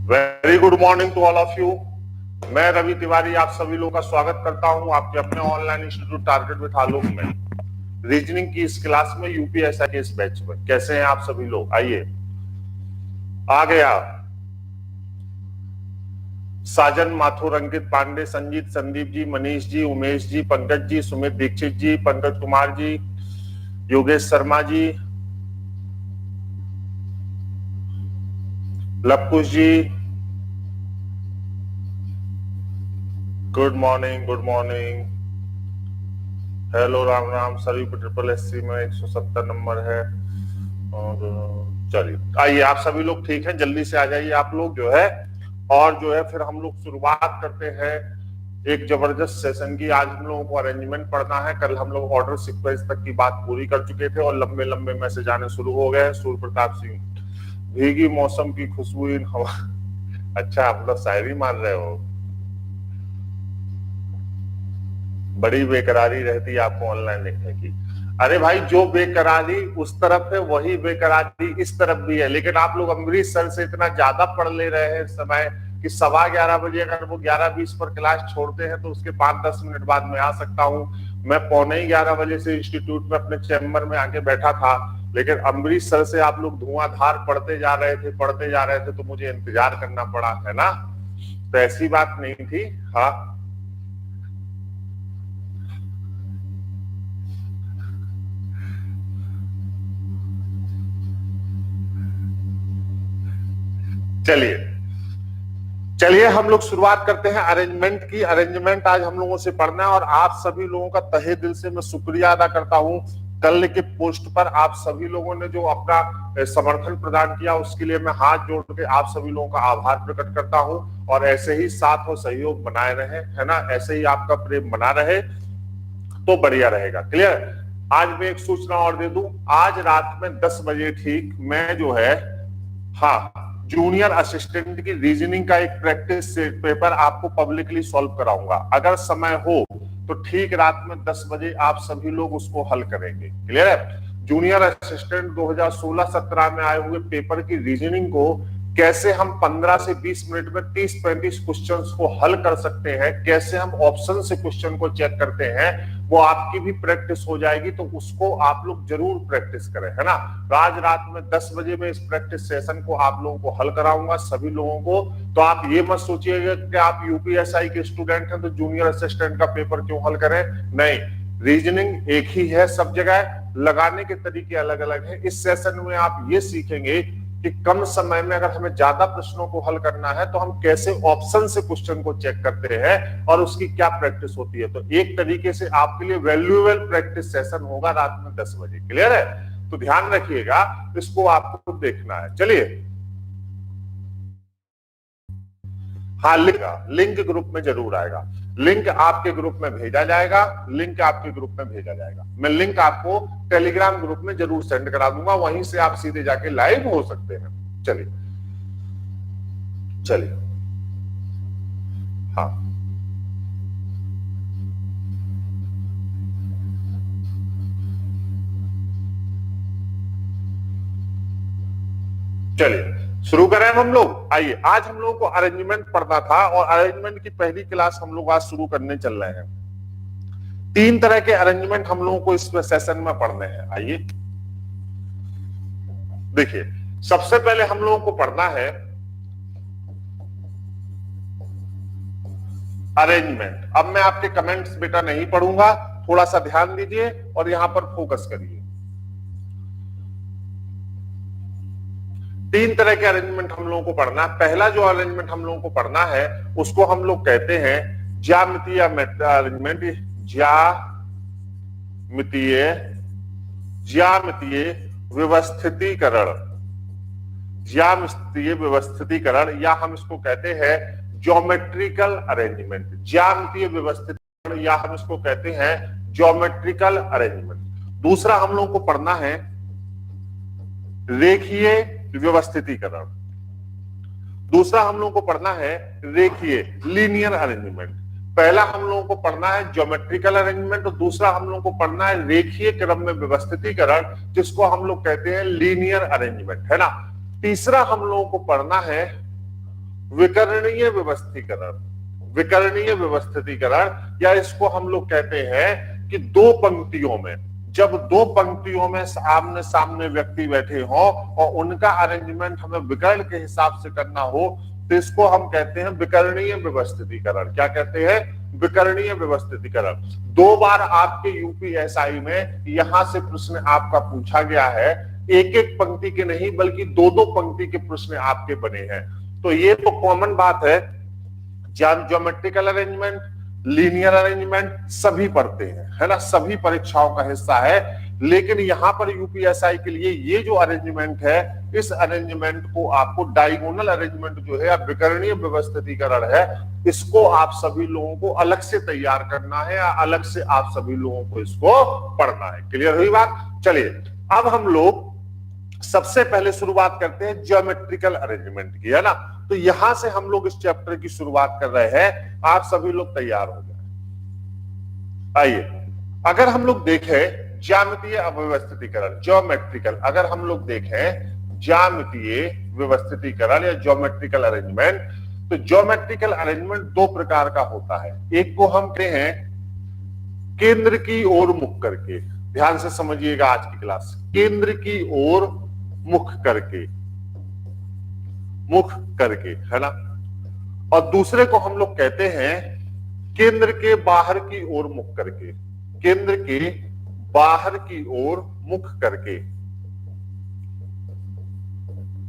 Very good morning to all of you. मैं रवि तिवारी आप सभी लोगों का स्वागत करता हूं आपके अपने ऑनलाइन इंस्टीट्यूट टारगेट विद आलोक में रीजनिंग की इस क्लास में यूपीएसआई के इस बैच में। कैसे हैं आप सभी लोग? आइए। आ गया Sajan, Mathur, Ankit Pandey, Sanjeet, Sandeep ji, Manish ji, Umesh ji, Pankaj ji, Sumit Dixit ji, Pankaj Kumar ji, Yogesh Sharma ji, Lavkush ji, good morning, good morning, hello, Ram Ram. सभी को ट्रिपल एससी में 170 नंबर है। और चलिए आइए, आप सभी लोग ठीक हैं, जल्दी से आ जाइए आप लोग जो है। और जो है फिर हम लोग शुरुआत करते हैं एक जबरदस्त सेशन की। आज हम लोगों को अरेंजमेंट पढ़ना है। कल हम लोग ऑर्डर सीक्वेंस तक की बात पूरी कर चुके थे और लंबे लंबे मैसेज आने शुरू हो गए। सूर्य प्रताप सिंह, भीगी मौसम की खुशबू इन हवा। अच्छा, आप लोग शायरी मान रहे हो। बड़ी बेकरारी रहती है आपको ऑनलाइन लिखने की। अरे भाई, जो बेकरारी उस तरफ है वही बेकरारी इस तरफ भी है। लेकिन आप लोग अमृतसर से इतना ज्यादा पढ़ ले रहे हैं इस समय कि 11:15 बजे अगर वो 11:20 पर क्लास छोड़ते हैं तो उसके 5-10 मिनट बाद मैं आ सकता हूं। मैं 11:15 बजे से इंस्टीट्यूट में अपने चैम्बर में आके बैठा था, लेकिन अमृतसर से आप लोग धुआंधार पढ़ते जा रहे थे तो मुझे इंतजार करना पड़ा, है ना। तो ऐसी बात नहीं थी। हाँ, चलिए हम लोग शुरुआत करते हैं अरेंजमेंट की। अरेंजमेंट आज हम लोगों से पढ़ना है और आप सभी लोगों का तहे दिल से मैं शुक्रिया अदा करता हूं। कल के पोस्ट पर आप सभी लोगों ने जो अपना समर्थन प्रदान किया उसके लिए मैं हाथ जोड़ के आप सभी लोगों का आभार प्रकट करता हूं। और ऐसे ही साथ और सहयोग बनाए रहे, है ना, ऐसे ही आपका प्रेम बना रहे तो बढ़िया रहेगा। क्लियर। आज मैं एक सूचना और दे दूं, आज रात में 10 बजे ठीक मैं जो है, हाँ, जूनियर असिस्टेंट की रीजनिंग का एक प्रैक्टिस पेपर आपको पब्लिकली सॉल्व कराऊंगा। अगर समय हो तो ठीक रात में 10 बजे आप सभी लोग उसको हल करेंगे। क्लियर है। जूनियर असिस्टेंट 2016-17 में आए हुए पेपर की रीजनिंग को कैसे हम 15 से 20 मिनट में 30-35 क्वेश्चंस को हल कर सकते हैं, कैसे हम ऑप्शन से क्वेश्चन को चेक करते हैं, वो आपकी भी प्रैक्टिस हो जाएगी। तो उसको आप लोग जरूर प्रैक्टिस करें, है ना। तो आज रात में 10 बजे में इस प्रैक्टिस सेशन को आप लोगों को हल कराऊंगा सभी लोगों को। तो आप ये मत सोचिएगा कि आप यूपीएसआई के स्टूडेंट हैं तो जूनियर असिस्टेंट का पेपर क्यों हल करें। नहीं, रीजनिंग एक ही है सब जगह, लगाने के तरीके अलग अलग हैं। इस सेशन में आप ये सीखेंगे कि कम समय में अगर हमें ज्यादा प्रश्नों को हल करना है तो हम कैसे ऑप्शन से क्वेश्चन को चेक करते हैं और उसकी क्या प्रैक्टिस होती है। तो एक तरीके से आपके लिए वैल्यूएबल प्रैक्टिस सेशन होगा रात में 10 बजे। क्लियर है। तो ध्यान रखिएगा, इसको आपको देखना है। चलिए, हाँ, लिंक ग्रुप में जरूर आएगा। लिंक आपके ग्रुप में भेजा जाएगा, लिंक आपके ग्रुप में भेजा जाएगा। मैं लिंक आपको टेलीग्राम ग्रुप में जरूर सेंड करा दूंगा, वहीं से आप सीधे जाके लाइव हो सकते हैं। चलिए चलिए, हाँ, चलिए शुरू करें हम लोग। आइए, आज हम लोगों को अरेंजमेंट पढ़ना था और अरेंजमेंट की पहली क्लास हम लोग आज शुरू करने चल रहे हैं। 3 तरह के अरेंजमेंट हम लोगों को इस सेशन में पढ़ने हैं। आइए देखिए, सबसे पहले हम लोगों को पढ़ना है अरेंजमेंट। अब मैं आपके कमेंट्स बेटा नहीं पढ़ूंगा, थोड़ा सा ध्यान दीजिए और यहां पर फोकस करिए। 3 तरह के अरेंजमेंट हम लोगों को पढ़ना है। पहला जो अरेंजमेंट हम लोगों को पढ़ना है उसको हम लोग कहते हैं ज्यामितीय अरेंजमेंट। ज्यामितीय व्यवस्थितीकरण, ज्यामितीय व्यवस्थितीकरण, या हम इसको कहते हैं ज्योमेट्रिकल अरेंजमेंट। ज्यामितीय व्यवस्थितीकरण या हम इसको कहते हैं ज्योमेट्रिकल अरेंजमेंट। दूसरा हम लोगों को पढ़ना है रेखीय व्यवस्थितीकरण। दूसरा हम लोगों को पढ़ना है रेखीय लीनियर अरेंजमेंट। पहला हम लोगों को पढ़ना है ज्योमेट्रिकल अरेंजमेंट और दूसरा हम लोगों को पढ़ना है रेखीय क्रम में व्यवस्थितीकरण, जिसको हम लोग कहते हैं लीनियर अरेंजमेंट, है ना। तीसरा हम लोगों को पढ़ना है विकरणीय व्यवस्थीकरण। विकरणीय व्यवस्थितीकरण, या इसको हम लोग कहते हैं कि दो पंक्तियों में, जब दो पंक्तियों में आमने सामने व्यक्ति बैठे हो और उनका अरेंजमेंट हमें विकर्ण के हिसाब से करना हो, तो इसको हम कहते हैं विकरणीय व्यवस्थितीकरण। क्या कहते हैं? विकरणीय व्यवस्थितीकरण। 2 बार आपके यूपीएसआई में यहां से प्रश्न आपका पूछा गया है, एक एक पंक्ति के नहीं बल्कि 2-2 पंक्ति के प्रश्न आपके बने हैं। तो ये तो कॉमन बात है, ज्योमेट्रिकल अरेंजमेंट, लीनियर अरेंजमेंट सभी पढ़ते हैं, है ना, सभी परीक्षाओं का हिस्सा है। लेकिन यहां पर यूपीएसआई के लिए ये जो अरेंजमेंट है, इस अरेंजमेंट को आपको डायगोनल अरेंजमेंट जो है, विकरणीय व्यवस्थितीकरण है, इसको आप सभी लोगों को अलग से तैयार करना है या अलग से आप सभी लोगों को इसको पढ़ना है। क्लियर हुई बात? चलिए अब हम लोग सबसे पहले शुरुआत करते हैं ज्योमेट्रिकल अरेंजमेंट की, है ना। तो यहां से हम लोग इस चैप्टर की शुरुआत कर रहे हैं। आप सभी लोग तैयार हो गए? आइए, अगर हम लोग देखें ज्यामितीय अव्यवस्थितीकरण, ज्योमेट्रिकल, अगर हम लोग देखें ज्यामितीय व्यवस्थितीकरण या ज्योमेट्रिकल अरेंजमेंट, तो ज्योमेट्रिकल अरेंजमेंट 2 प्रकार का होता है। एक को हम कहते हैं केंद्र की ओर मुख करके, ध्यान से समझिएगा आज की क्लास, केंद्र की ओर मुख करके, मुख करके, है ना। और दूसरे को हम लोग कहते हैं केंद्र के बाहर की ओर मुख करके, केंद्र के बाहर की ओर मुख करके,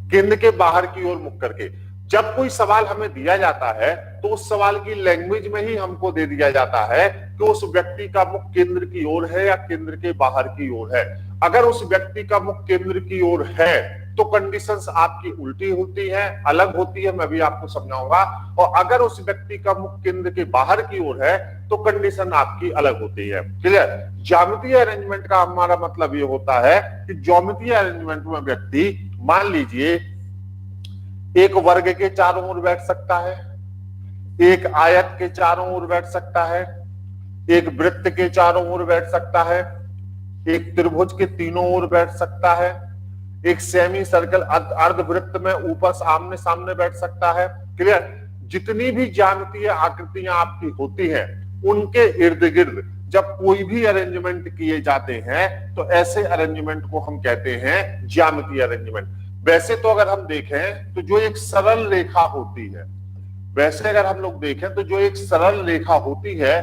केंद्र के बाहर की ओर मुख करके। जब कोई सवाल हमें दिया जाता है तो उस सवाल की लैंग्वेज में ही हमको दे दिया जाता है कि उस व्यक्ति का मुख केंद्र की ओर है या केंद्र के बाहर की ओर है। अगर उस व्यक्ति का मुख केंद्र की ओर है तो कंडीशंस आपकी उल्टी होती है, अलग होती है, मैं भी आपको समझाऊंगा। और अगर उस व्यक्ति का मुख केंद्र के बाहर की ओर है तो कंडीशन आपकी अलग होती है। क्लियर? ज्यामितीय अरेंजमेंट का हमारा मतलब ये होता है कि ज्यामितीय अरेंजमेंट में व्यक्ति, मान लीजिए, एक वर्ग के चारों ओर बैठ सकता है, एक आयत के चारों ओर बैठ सकता है, एक वृत्त के चारों ओर बैठ सकता है, एक त्रिभुज के तीनों ओर बैठ सकता है, एक सेमी सर्कल अर्धवृत्त में ऊपर आमने सामने बैठ सकता है। क्लियर? जितनी भी ज्यामितीय आकृतियां आपकी होती हैं उनके इर्द गिर्द जब कोई भी अरेंजमेंट किए जाते हैं तो ऐसे अरेंजमेंट को हम कहते हैं ज्यामितीय अरेंजमेंट। वैसे तो अगर हम देखें तो जो एक सरल रेखा होती है, वैसे अगर हम लोग देखें तो जो एक सरल रेखा होती है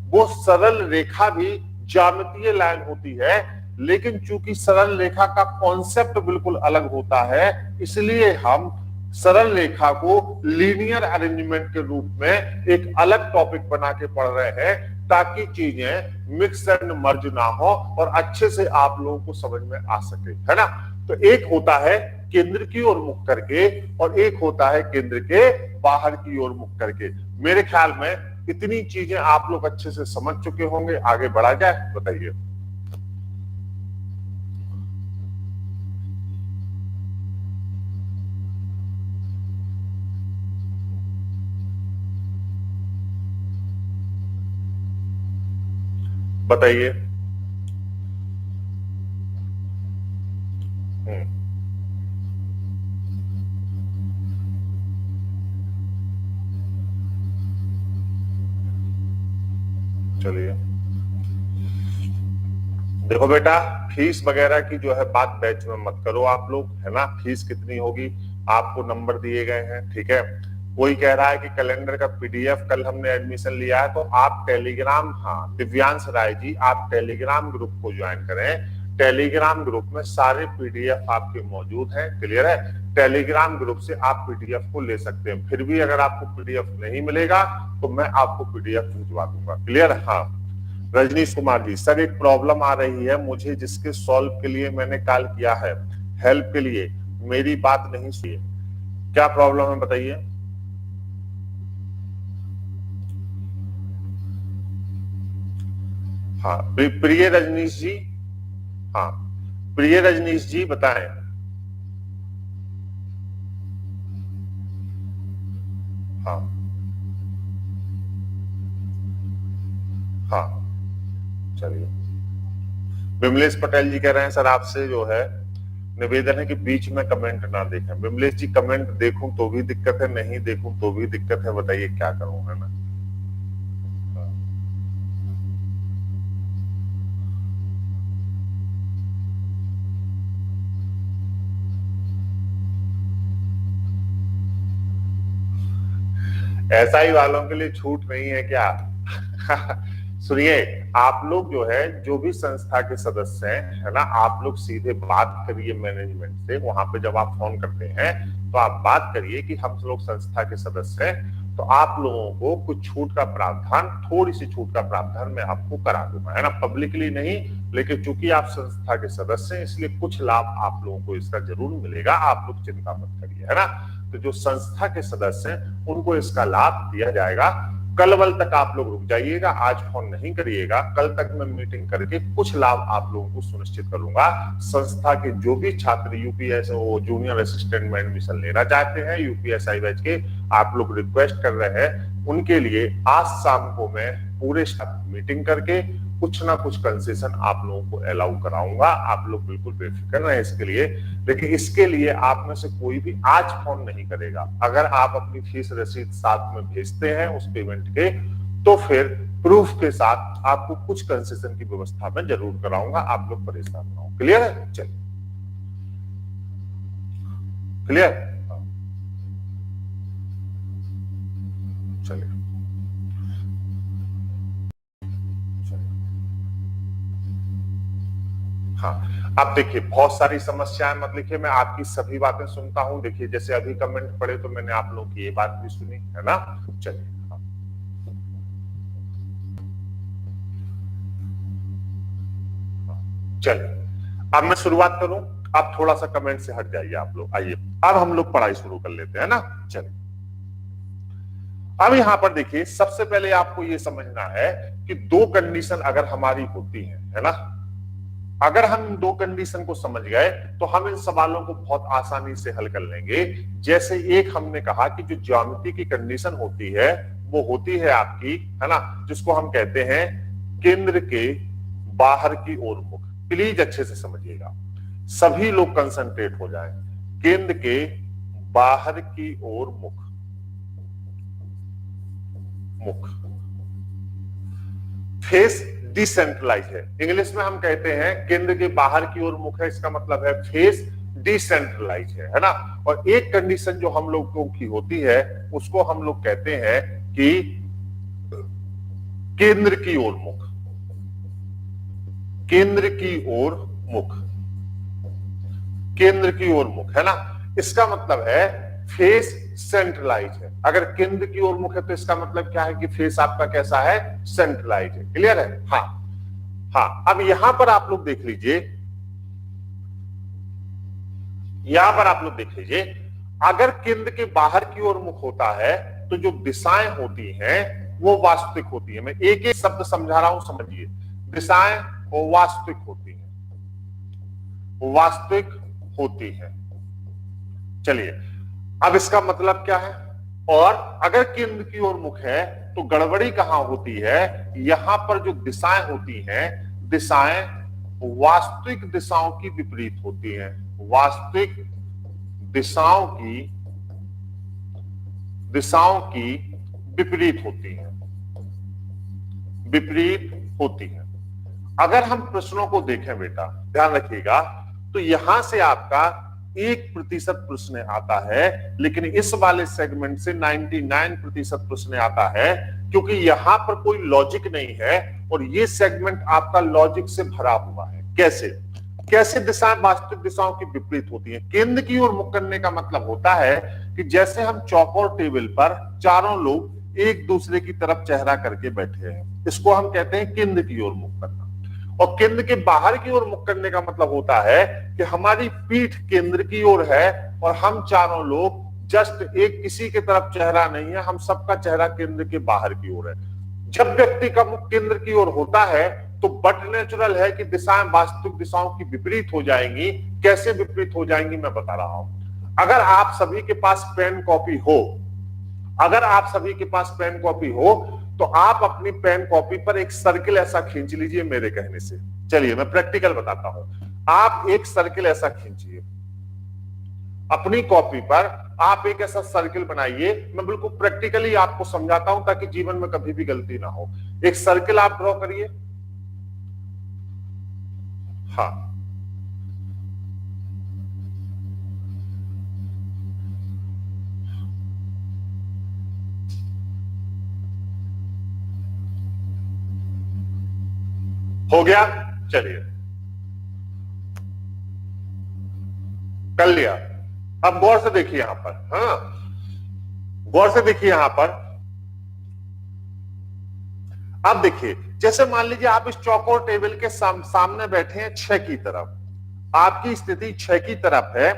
वो सरल रेखा भी ज्यामितीय लाइन होती है। लेकिन चूंकि सरल रेखा का कॉन्सेप्ट बिल्कुल अलग होता है, इसलिए हम सरल रेखा को लीनियर अरेंजमेंट के रूप में एक अलग टॉपिक बना के पढ़ रहे हैं ताकि चीजें मिक्स एंड मर्ज ना हो और अच्छे से आप लोगों को समझ में आ सके, है ना। तो एक होता है केंद्र की ओर मुख करके और एक होता है केंद्र के बाहर की ओर मुख करके। मेरे ख्याल में इतनी चीजें आप लोग अच्छे से समझ चुके होंगे। आगे बढ़ा जाए, बताइए। बताइए। चलिए, देखो बेटा, फीस वगैरह की जो है बात बैच में मत करो आप लोग, है ना। फीस कितनी होगी आपको नंबर दिए गए हैं, ठीक है। कोई कह रहा है कि कैलेंडर का पीडीएफ कल हमने एडमिशन लिया है, तो आप टेलीग्राम, हाँ दिव्यांश राय जी, आप टेलीग्राम ग्रुप को ज्वाइन करें। टेलीग्राम ग्रुप में सारे पीडीएफ आपके मौजूद हैं। क्लियर है? टेलीग्राम ग्रुप से आप पीडीएफ को ले सकते हैं। फिर भी अगर आपको पीडीएफ नहीं मिलेगा तो मैं आपको पीडीएफ भिजवा दूंगा। क्लियर? हाँ। रजनीश कुमार जी, सर एक प्रॉब्लम आ रही है मुझे जिसके सॉल्व के लिए मैंने कॉल किया है, हेल्प के लिए, मेरी बात नहीं सुनिए। क्या प्रॉब्लम है बताइए। हाँ, प्रिय रजनीश जी, हाँ प्रिय रजनीश जी बताएं। हाँ हाँ, चलिए। विमलेश पटेल जी कह रहे हैं सर आपसे जो है निवेदन है कि बीच में कमेंट ना देखें। विमलेश जी, कमेंट देखूं तो भी दिक्कत है, नहीं देखूं तो भी दिक्कत है, बताइए क्या करूं, है ना। एसआई वालों के लिए छूट नहीं है क्या? सुनिए, आप लोग जो है, जो भी संस्था के सदस्य हैं, है ना, आप लोग सीधे बात करिए मैनेजमेंट से। वहां पे जब आप फोन करते हैं तो आप बात करिए कि हम लोग संस्था के सदस्य हैं, तो आप लोगों को कुछ छूट का प्रावधान, थोड़ी सी छूट का प्रावधान मैं आपको करा दूंगा, है ना, पब्लिकली नहीं, लेकिन चूंकि आप संस्था के सदस्य हैं इसलिए कुछ लाभ आप लोगों को इसका जरूर मिलेगा। आप लोग चिंता मत करिए, है ना। तो जो संस्था के सदस्य हैं उनको इसका लाभ दिया जाएगा। कल वल तक आप लोग रुक जाइएगा, आज फोन नहीं करिएगा, कल तक मैं मीटिंग करके कुछ लाभ आप लोगों को सुनिश्चित करूंगा। संस्था के जो भी छात्र यूपीएस वो जूनियर असिस्टेंट में एडमिशन लेना चाहते हैं, यूपीएसआई बैच के आप लोग रिक्वेस्ट कर रहे हैं, उनके लिए आज शाम को मैं पूरे साथ मीटिंग करके कुछ ना कुछ कंसेशन आप लोगों को अलाउ कराऊंगा। आप लोग बिल्कुल बेफिक्र रहें इसके लिए। लेकिन इसके लिए आप में से कोई भी आज फोन नहीं करेगा। अगर आप अपनी फीस रसीद साथ में भेजते हैं उस पेमेंट के, तो फिर प्रूफ के साथ आपको कुछ कंसेशन की व्यवस्था में जरूर कराऊंगा। आप लोग परेशान ना हो। क्लियर है? चलिए, क्लियर, चलिए हाँ। अब देखिए, बहुत सारी समस्याएं मत लिखिए, मैं आपकी सभी बातें सुनता हूं। देखिए, जैसे अभी कमेंट पढ़े तो मैंने आप लोगों की ये बात भी सुनी, है ना। चलिए, चलिए अब मैं शुरुआत करूं। आप थोड़ा सा कमेंट से हट जाइए आप लोग। आइए अब हम लोग पढ़ाई शुरू कर लेते हैं ना। चलिए, अब यहां पर देखिए, सबसे पहले आपको यह समझना है कि दो कंडीशन अगर हमारी होती है ना, अगर हम दो कंडीशन को समझ गए तो हम इन सवालों को बहुत आसानी से हल कर लेंगे। जैसे एक हमने कहा कि जो ज्यामिति की कंडीशन होती है वो होती है आपकी, है ना, जिसको हम कहते हैं केंद्र के बाहर की ओर मुख। प्लीज अच्छे से समझिएगा, सभी लोग कंसंट्रेट हो जाएं। केंद्र के बाहर की ओर मुख, मुख फेस डिसेंट्रलाइज है। इंग्लिश में हम कहते हैं केंद्र के बाहर की ओर मुख है, इसका मतलब है फेस डिसेंट्रलाइज है ना। और एक कंडीशन जो हम लोगों की होती है उसको हम लोग कहते हैं कि केंद्र की ओर मुख, केंद्र की ओर मुख, केंद्र की ओर मुख, है ना। इसका मतलब है फेस सेंट्रलाइज है। अगर केंद्र की ओर मुख है तो इसका मतलब क्या है कि फेस आपका कैसा है, सेंट्रलाइज है। क्लियर है? हाँ हाँ। अब यहां पर आप लोग देख लीजिए, यहां पर आप लोग देख लीजिए, अगर केंद्र के बाहर की ओर मुख होता है तो जो दिशाएं होती हैं वो वास्तविक होती है। मैं एक एक शब्द समझा रहा हूं, समझिए। दिशाएं वो वास्तविक होती हैं, वास्तविक होती है। चलिए, अब इसका मतलब क्या है? और अगर केंद्र की ओर मुख है तो गड़बड़ी कहां होती है? यहां पर जो दिशाएं होती हैं, दिशाएं वास्तविक दिशाओं की विपरीत होती हैं, वास्तविक दिशाओं की विपरीत होती हैं, विपरीत होती हैं। अगर हम प्रश्नों को देखें बेटा, ध्यान रखिएगा, तो यहां से आपका 1% प्रश्न आता है, लेकिन इस वाले सेगमेंट से 99% प्रश्न आता है, क्योंकि यहां पर कोई लॉजिक नहीं है और ये सेगमेंट आपका लॉजिक से भरा हुआ है। कैसे कैसे दिशाएं वास्तविक दिशाओं की विपरीत होती हैं? केंद्र की ओर मुख करने का मतलब होता है कि जैसे हम चौकोर टेबल पर चारों लोग एक दूसरे की तरफ चेहरा करके बैठे हैं, इसको हम कहते हैं केंद्र की ओर मुख करना। और केंद्र के बाहर की ओर मुख करने का मतलब होता है कि हमारी पीठ केंद्र की ओर है और हम चारों लोग जस्ट एक किसी की तरफ चेहरा नहीं है, हम सबका चेहरा केंद्र के बाहर की ओर है। जब व्यक्ति का मुख केंद्र की ओर होता है तो बट नेचुरल है कि दिशाएं वास्तविक दिशाओं की विपरीत हो जाएंगी। कैसे विपरीत हो जाएंगी मैं बता रहा हूं। अगर आप सभी के पास पेन कॉपी हो, अगर आप सभी के पास पेन कॉपी हो तो आप अपनी पेन कॉपी पर एक सर्किल ऐसा खींच लीजिए मेरे कहने से। चलिए मैं प्रैक्टिकल बताता हूं। आप एक सर्किल ऐसा खींचिए अपनी कॉपी पर, आप एक ऐसा सर्किल बनाइए। मैं बिल्कुल प्रैक्टिकली आपको समझाता हूं ताकि जीवन में कभी भी गलती ना हो। एक सर्किल आप ड्रॉ करिए। हाँ, हो गया, चलिए कर लिया। अब गौर से देखिए यहां पर, हाँ गौर से देखिए यहां पर। अब देखिए, जैसे मान लीजिए आप इस चौकोर टेबल के सामने बैठे हैं 6 की तरफ, आपकी स्थिति 6 की तरफ है,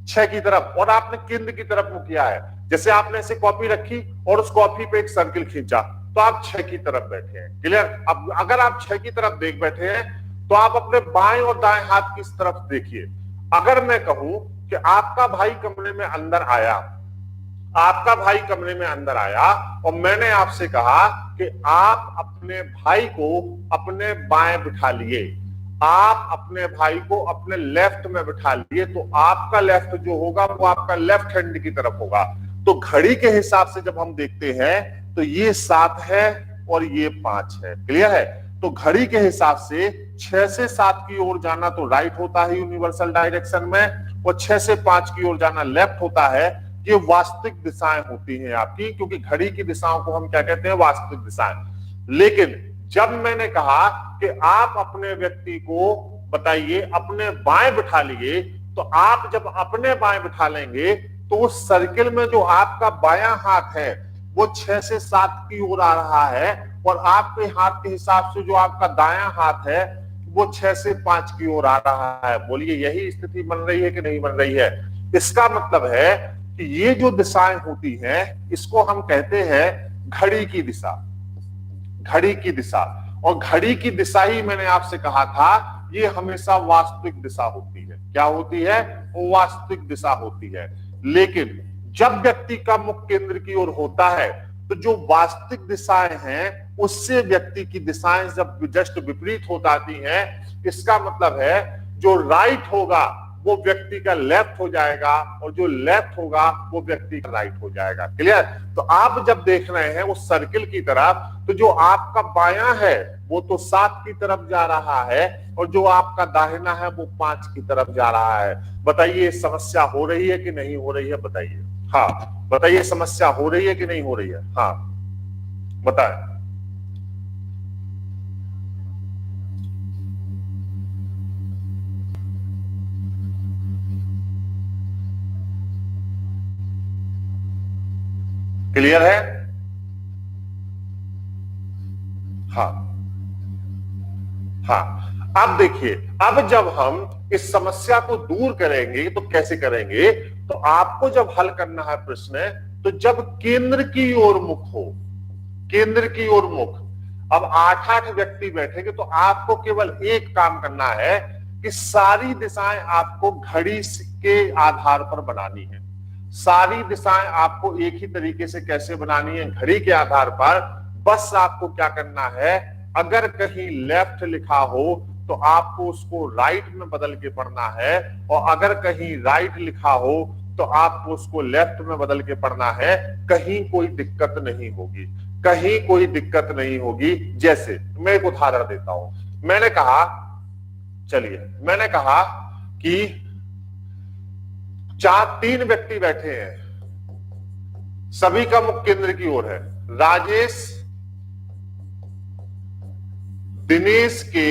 6 की तरफ, और आपने केंद्र की तरफ मुंह किया है। जैसे आपने ऐसे कॉपी रखी और उस कॉपी पे एक सर्किल खींचा, तो आप 6 की तरफ बैठे हैं। क्लियर? अब अगर आप 6 की तरफ देख बैठे हैं तो आप अपने बाएं और दाएं हाथ की तरफ देखिए। अगर मैं कहूं कि आपका भाई कमरे में अंदर आया, आपका भाई कमरे में अंदर आया और मैंने आपसे कहा कि आप अपने भाई को अपने बाएं बिठा लिए, आप अपने भाई को अपने लेफ्ट में बिठा लिए, तो आपका लेफ्ट जो होगा वो आपका लेफ्ट हैंड की तरफ होगा। तो घड़ी के हिसाब से जब हम देखते हैं तो ये 7 है और ये 5 है। क्लियर है? तो घड़ी के हिसाब से 6 से 7 की ओर जाना तो राइट होता है यूनिवर्सल डायरेक्शन में, और 6 से 5 की ओर जाना लेफ्ट होता है। ये वास्तविक दिशाएं होती हैं आपकी, क्योंकि घड़ी की दिशाओं को हम क्या कहते हैं? वास्तविक दिशाएं। लेकिन जब मैंने कहा कि आप अपने व्यक्ति को बताइए अपने बाएं बिठा लिए, तो आप जब अपने बाएं बिठा लेंगे तो उस सर्किल में जो आपका बायां हाथ है वो 6 से 7 की ओर आ रहा है, और आपके हाथ के हिसाब से जो आपका दायां हाथ है वो 6 से 5 की ओर आ रहा है। बोलिए, यही स्थिति बन रही है कि नहीं बन रही है? इसका मतलब है कि ये जो दिशाएं होती हैं इसको हम कहते हैं घड़ी की दिशा। घड़ी की दिशा, और घड़ी की दिशा ही मैंने आपसे कहा था ये हमेशा वास्तविक दिशा होती है। क्या होती है? वास्तविक दिशा होती है। लेकिन जब व्यक्ति का मुख केंद्र की ओर होता है तो जो वास्तविक दिशाएं हैं उससे व्यक्ति की दिशाएं जब जस्ट विपरीत हो जाती हैं, इसका मतलब है जो राइट होगा वो व्यक्ति का लेफ्ट हो जाएगा और जो लेफ्ट होगा वो व्यक्ति का राइट हो जाएगा। क्लियर? तो आप जब देख रहे हैं उस सर्किल की तरफ, तो जो आपका बायां है वो तो 7 की तरफ जा रहा है और जो आपका दाहिना है वो 5 की तरफ जा रहा है। बताइए समस्या हो रही है कि नहीं हो रही है? बताइए। हाँ बताइए, समस्या हो रही है कि नहीं हो रही है? हाँ बताएं। क्लियर है? हाँ हाँ। अब देखिए, अब जब हम इस समस्या को दूर करेंगे तो कैसे करेंगे? तो आपको जब हल करना है प्रश्न, तो जब केंद्र की ओर मुख हो, केंद्र की ओर मुख, अब 8-8 व्यक्ति बैठेंगे तो आपको केवल एक काम करना है कि सारी दिशाएं आपको घड़ी के आधार पर बनानी है। सारी दिशाएं आपको एक ही तरीके से कैसे बनानी है? घड़ी के आधार पर। बस आपको क्या करना है, अगर कहीं लेफ्ट लिखा हो तो आपको उसको राइट में बदल के पढ़ना है, और अगर कहीं राइट लिखा हो तो आपको उसको लेफ्ट में बदल के पढ़ना है। कहीं कोई दिक्कत नहीं होगी, कहीं कोई दिक्कत नहीं होगी। जैसे मैं एक उदाहरण देता हूं। मैंने कहा, चलिए मैंने कहा कि 3 व्यक्ति बैठे हैं, सभी का मुख केंद्र की ओर है। राजेश दिनेश के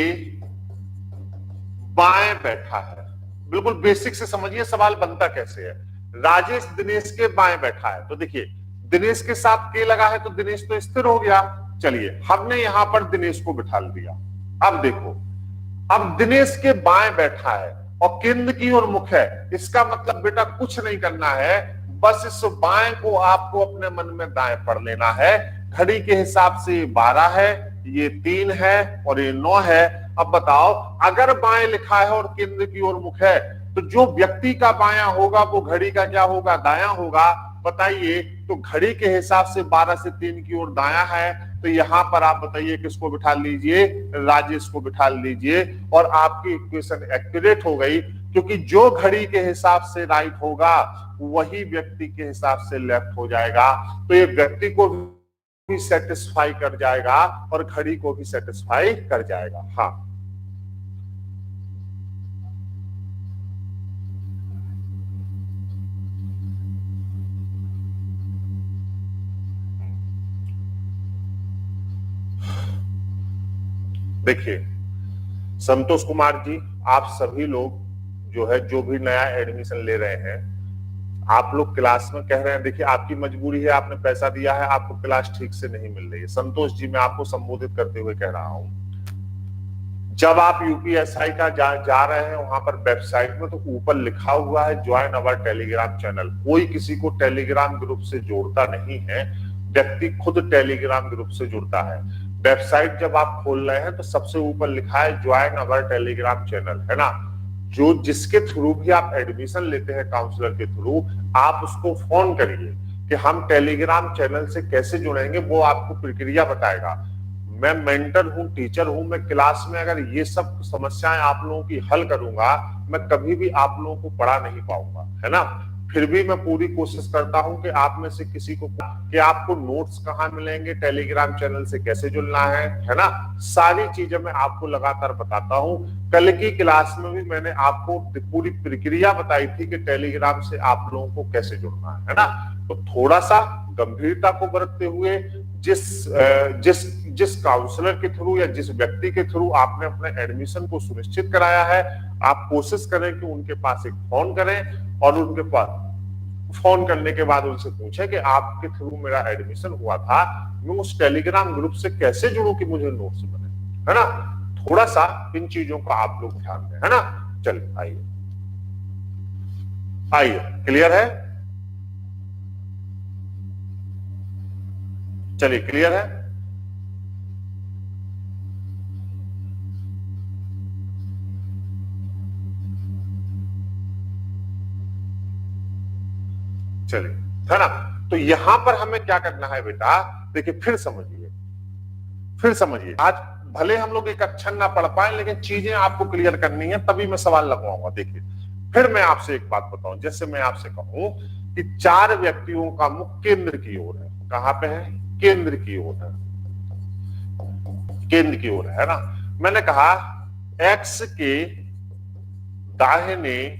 बाएं बैठा है। बिल्कुल बेसिक से समझिए सवाल बनता कैसे है। राजेश दिनेश के बाएं बैठा है, तो देखिए दिनेश के साथ के लगा है तो दिनेश तो स्थिर हो गया। चलिए हमने यहां पर दिनेश को बिठा दिया। अब देखो, अब दिनेश के बाएं बैठा है और केंद्र की ओर मुख है। इसका मतलब बेटा कुछ नहीं करना है, बस इस बाएं को आपको अपने मन में दाएं पढ़ लेना है। घड़ी के हिसाब से ये 12 है, ये 3 है और ये 9 है। अब बताओ, अगर बाएं लिखा है और केंद्र की ओर मुख है तो जो व्यक्ति का बायां होगा वो घड़ी का क्या होगा? दायां होगा। बताइए, तो घड़ी के हिसाब से 12 से 3 की ओर दायां है, तो यहां पर आप बताइए किसको बिठा लीजिए, राजेश को बिठा लीजिए, और आपकी इक्वेशन एक्यूरेट हो गई, क्योंकि जो घड़ी के हिसाब से राइट होगा वही व्यक्ति के हिसाब से लेफ्ट हो जाएगा। तो ये व्यक्ति को भी सेटिस्फाई कर जाएगा और घड़ी को भी सेटिस्फाई कर जाएगा। हाँ, देखिए संतोष कुमार जी, आप सभी लोग जो है, जो भी नया एडमिशन ले रहे हैं, आप लोग क्लास में कह रहे हैं, देखिए आपकी मजबूरी है, आपने पैसा दिया है, आपको क्लास ठीक से नहीं मिल रही है। संतोष जी, मैं आपको संबोधित करते हुए कह रहा हूं, जब आप यूपीएसआई का जा रहे हैं, वहां पर वेबसाइट में तो ऊपर लिखा हुआ है ज्वाइन अवर टेलीग्राम चैनल। कोई किसी को टेलीग्राम ग्रुप से जोड़ता नहीं है, व्यक्ति खुद टेलीग्राम ग्रुप से जुड़ता है। वेबसाइट जब आप खोल रहे हैं तो सबसे ऊपर लिखा है ज्वाइन अवर टेलीग्राम चैनल, है ना। जो जिसके थ्रू भी आप एडमिशन लेते हैं काउंसलर के थ्रू, आप उसको फोन करिए कि हम टेलीग्राम चैनल से कैसे जुड़ेंगे, वो आपको प्रक्रिया बताएगा। मैं मेंटर हूं, टीचर हूं, मैं क्लास में अगर ये सब समस्याएं आप लोगों की हल करूंगा, मैं कभी भी आप लोगों को पढ़ा नहीं पाऊंगा, है ना। फिर भी मैं पूरी कोशिश करता हूं कि आप में से किसी को, कि आपको नोट्स कहाँ मिलेंगे, टेलीग्राम चैनल से कैसे जुड़ना है ना, सारी चीजें मैं आपको लगातार बताता हूं। कल की क्लास में भी मैंने आपको पूरी प्रक्रिया बताई थी कि टेलीग्राम से आप लोगों को कैसे जुड़ना है ना। तो थोड़ा सा गंभीरता को बरतते हुए, जिस काउंसलर के थ्रू या जिस व्यक्ति के थ्रू आपने अपने एडमिशन को सुनिश्चित कराया है, आप कोशिश करें कि उनके पास एक फोन करें, और उनके पास फोन करने के बाद उनसे पूछें कि आपके थ्रू मेरा एडमिशन हुआ था, मैं उस टेलीग्राम ग्रुप से कैसे जुड़ूं कि मुझे नोट्स बने, है ना। थोड़ा सा इन चीजों का आप लोग ध्यान दें, है ना। चलिए आइए आइए, क्लियर है, चलिए क्लियर है। चलिए, है ना। तो यहां पर हमें क्या करना है बेटा, देखिए फिर समझिए। आज भले हम लोग एक अक्षर ना पढ़ पाए, लेकिन चीजें आपको क्लियर करनी है, तभी मैं सवाल लगवाऊंगा। देखिए, फिर मैं आपसे एक बात बताऊं, जैसे मैं आपसे कहूं कि 4 व्यक्तियों का मुख केंद्र की ओर है। कहां पे है? केंद्र की ओर है, केंद्र की ओर है ना। मैंने कहा एक्स के दाहिने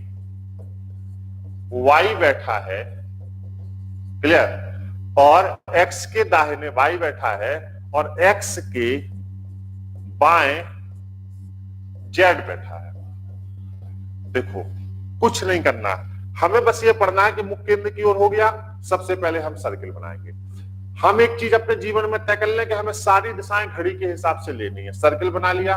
वाई बैठा है, क्लियर, और x के दाहिने y बैठा है, और x के बाएं z बैठा है। देखो, कुछ नहीं करना, हमें बस ये पढ़ना है कि मुख्य केंद्र की ओर हो गया। सबसे पहले हम सर्किल बनाएंगे। हम एक चीज अपने जीवन में तय कर लें कि हमें सारी दिशाएं घड़ी के हिसाब से लेनी है। सर्किल बना लिया।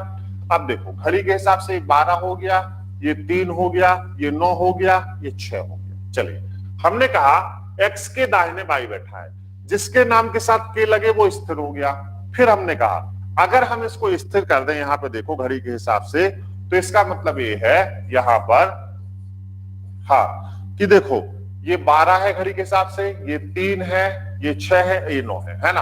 अब देखो, घड़ी के हिसाब से 12 हो गया, ये 3 हो गया, ये 9 हो गया, ये 6 हो गया। चलिए, हमने कहा x के दाहिने y बैठा है, जिसके नाम के साथ k लगे वो स्थिर हो गया। फिर हमने कहा अगर हम इसको स्थिर कर दें, यहां पे देखो घड़ी के हिसाब से, तो इसका मतलब ये है यहां पर, हाँ, कि देखो ये 12 है घड़ी के हिसाब से, ये 3 है, ये 6 है, ये 9 है ना।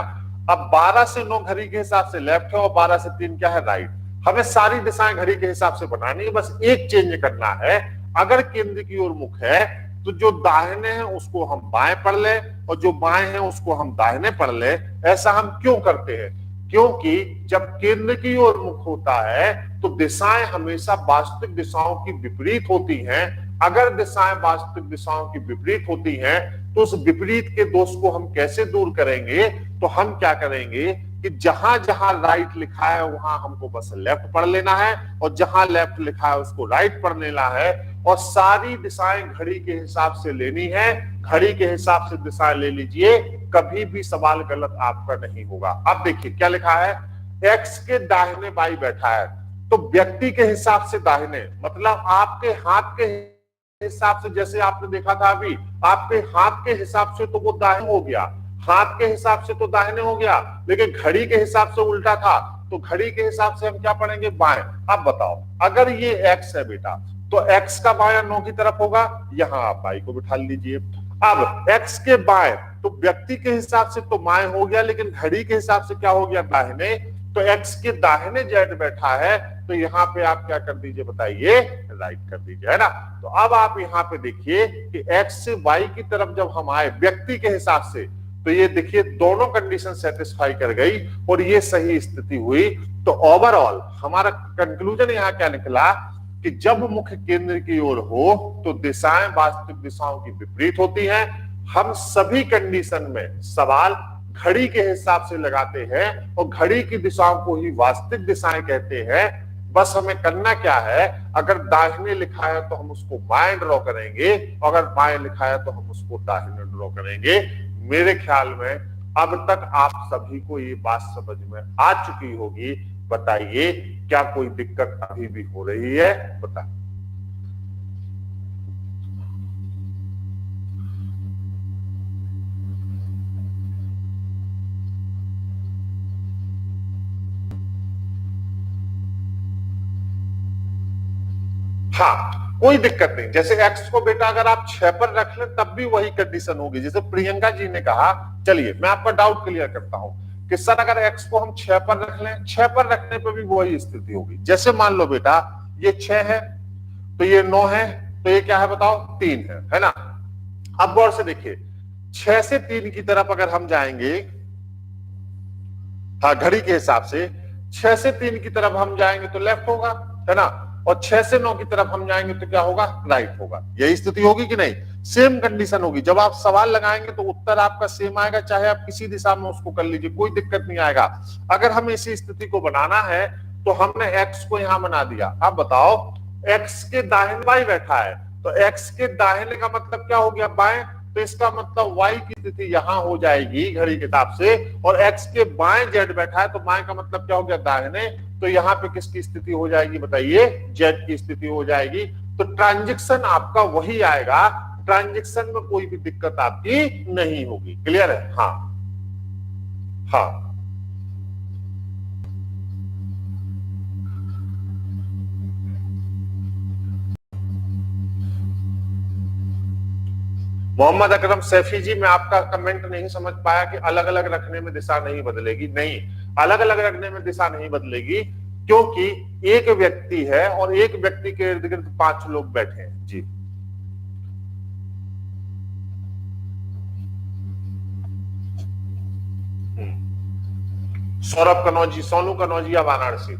अब 12 से 9 घड़ी के हिसाब से लेफ्ट है, और 12 से 3 क्या है? राइट। हमें सारी दिशाएं घड़ी के हिसाब से बनानी है, बस एक चेंज करना है। अगर केंद्र की ओर मुख है, तो जो दाहिने हैं उसको हम बाएं पढ़ ले, और जो बाएं हैं उसको हम दाहिने पढ़ ले। ऐसा हम क्यों करते हैं? क्योंकि जब केंद्र की ओर मुख होता है तो दिशाएं हमेशा वास्तविक दिशाओं की विपरीत होती हैं। अगर दिशाएं वास्तविक दिशाओं की विपरीत होती हैं, तो उस विपरीत के दोष को हम कैसे दूर करेंगे? तो हम क्या करेंगे कि जहां जहां राइट लिखा है वहां हमको बस लेफ्ट पढ़ लेना है, और जहां लेफ्ट लिखा है उसको राइट पढ़ लेना है, और सारी दिशाएं घड़ी के हिसाब से लेनी है। घड़ी के हिसाब से दिशाएं ले लीजिए, कभी भी सवाल गलत आपका नहीं होगा। अब देखिए क्या लिखा है, एक्स के दाहिने बाई बैठा है, तो व्यक्ति के हिसाब से दाहिने मतलब आपके हाथ के हिसाब से, जैसे आपने देखा था अभी, आपके हाथ के हिसाब से तो वो दाहिने हो गया, हाथ के हिसाब से तो दाहिने हो गया, लेकिन घड़ी के हिसाब से उल्टा था, तो घड़ी के हिसाब से हम क्या पढ़ेंगे? बाएं। अब बताओ, अगर ये x है बेटा, तो x का बायां 9 की तरफ होगा, यहां आप y को बिठा लीजिए। अब x के बाएं, तो व्यक्ति के हिसाब से तो बाएं हो गया, लेकिन घड़ी के हिसाब से क्या हो गया, दाहिने। तो x के दाहिने z बैठा है, तो यहाँ पे आप क्या कर दीजिए बताइए, राइट कर दीजिए, है ना। तो अब आप यहाँ पे देखिए कि x से y की तरफ जब हम आए व्यक्ति के हिसाब से, तो ये देखिए दोनों कंडीशन सेटिस्फाई कर गई और ये सही स्थिति हुई। तो ओवरऑल हमारा कंक्लूजन यहाँ क्या निकला कि जब मुख्य केंद्र की ओर हो तो दिशाएं वास्तविक दिशाओं की विपरीत होती हैं। हम सभी कंडीशन में सवाल घड़ी के हिसाब से लगाते हैं और घड़ी की दिशाओं को ही वास्तविक दिशाएं कहते हैं। बस हमें करना क्या है, अगर दाहिने लिखा है तो हम उसको बाएं ड्रॉ करेंगे, अगर बाएं लिखा है तो हम उसको दाहिने ड्रॉ करेंगे। मेरे ख्याल में अब तक आप सभी को ये बात समझ में आ चुकी होगी। बताइए क्या कोई दिक्कत अभी भी हो रही है, बताइए। हाँ, कोई दिक्कत नहीं। जैसे x को बेटा अगर आप 6 पर रख लें तब भी वही कंडीशन होगी। जैसे प्रियंका जी ने कहा, चलिए मैं आपका डाउट क्लियर करता हूं कि सर अगर x को हम 6 पर रख लें, 6 पर रखने पर भी वही स्थिति होगी। जैसे मान लो बेटा ये 6 है, तो ये 9 है, तो ये क्या है बताओ, 3 है ना। अब गौर से देखिए, 6 से 3 की तरफ अगर हम जाएंगे, हाँ घड़ी के हिसाब से 6 से 3 की तरफ हम जाएंगे तो लेफ्ट होगा, है ना, और 6 से 9 की तरफ हम जाएंगे तो क्या होगा, राइट होगा। यही स्थिति होगी कि नहीं, सेम कंडीशन होगी। जब आप सवाल लगाएंगे तो उत्तर आपका सेम आएगा, चाहे आप किसी दिशा में उसको कर लीजिए, कोई दिक्कत नहीं आएगा। अगर हमें इसी स्थिति को बनाना है तो हमने x को यहां बना दिया। अब बताओ x के दाहिने y बैठा है, तो x के दाहिने का मतलब क्या हो गया, बाएं। तो इसका मतलब y की स्थिति यहां हो जाएगी घड़ी के हिसाब से, और x के बाएं z बैठा है, तो बाएं का मतलब क्या हो गया, दाहिने। तो यहाँ पे किसकी स्थिति हो जाएगी बताइए, z की स्थिति हो जाएगी। तो ट्रांजैक्शन आपका वही आएगा, ट्रांजैक्शन में कोई भी दिक्कत आपकी नहीं होगी। क्लियर है? हाँ हाँ मोहम्मद अकरम सैफी जी, मैं आपका कमेंट नहीं समझ पाया कि अलग अलग रखने में दिशा नहीं बदलेगी। नहीं, अलग अलग रखने में दिशा नहीं बदलेगी, क्योंकि एक व्यक्ति है और एक व्यक्ति के इर्द गिर्द 5 लोग बैठे हैं। जी सौरभ कनौजी, सोनू कनौजिया वाराणसी।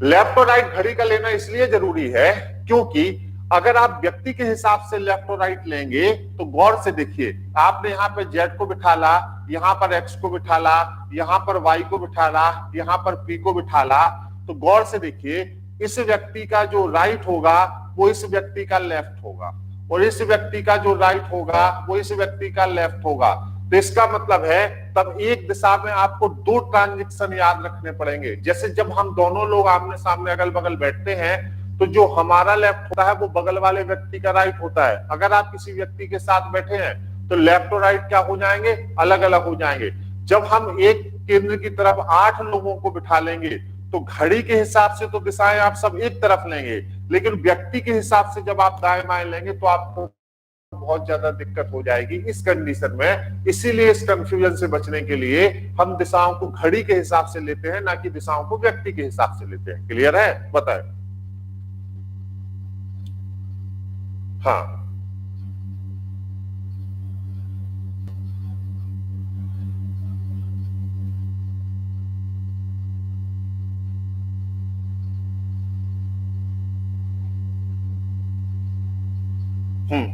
लेफ्ट और राइट घड़ी का लेना इसलिए जरूरी है क्योंकि अगर आप व्यक्ति के हिसाब से लेफ्ट और राइट लेंगे तो गौर से देखिए, आपने यहाँ पे जेड को बिठा ला, यहाँ पर एक्स को बिठा ला, यहाँ पर वाई को बिठा ला, यहाँ पर पी को बिठा ला, तो गौर से देखिए इस व्यक्ति का जो राइट होगा वो इस व्यक्ति का लेफ्ट होगा, और इस व्यक्ति का जो राइट होगा वो इस व्यक्ति का लेफ्ट होगा। तो इसका मतलब है तब एक दिशा में आपको 2 ट्रांजैक्शन याद रखने पड़ेंगे। जैसे जब हम दोनों लोग आमने सामने अगल बगल बैठते हैं तो जो हमारा लेफ्ट होता है वो बगल वाले व्यक्ति का राइट होता है। अगर आप किसी व्यक्ति के साथ बैठे हैं तो लेफ्ट और राइट क्या हो जाएंगे, अलग अलग हो जाएंगे। जब हम एक केंद्र की तरफ 8 लोगों को बिठा लेंगे तो घड़ी के हिसाब से तो दिशाएं आप सब एक तरफ लेंगे, लेकिन व्यक्ति के हिसाब से जब आप दाएं बाएं लेंगे तो आपको बहुत ज्यादा दिक्कत हो जाएगी इस कंडीशन में। इसीलिए इस कंफ्यूजन से बचने के लिए हम दिशाओं को घड़ी के हिसाब से लेते हैं, ना कि दिशाओं को व्यक्ति के हिसाब से लेते हैं। क्लियर है? बताएं। हाँ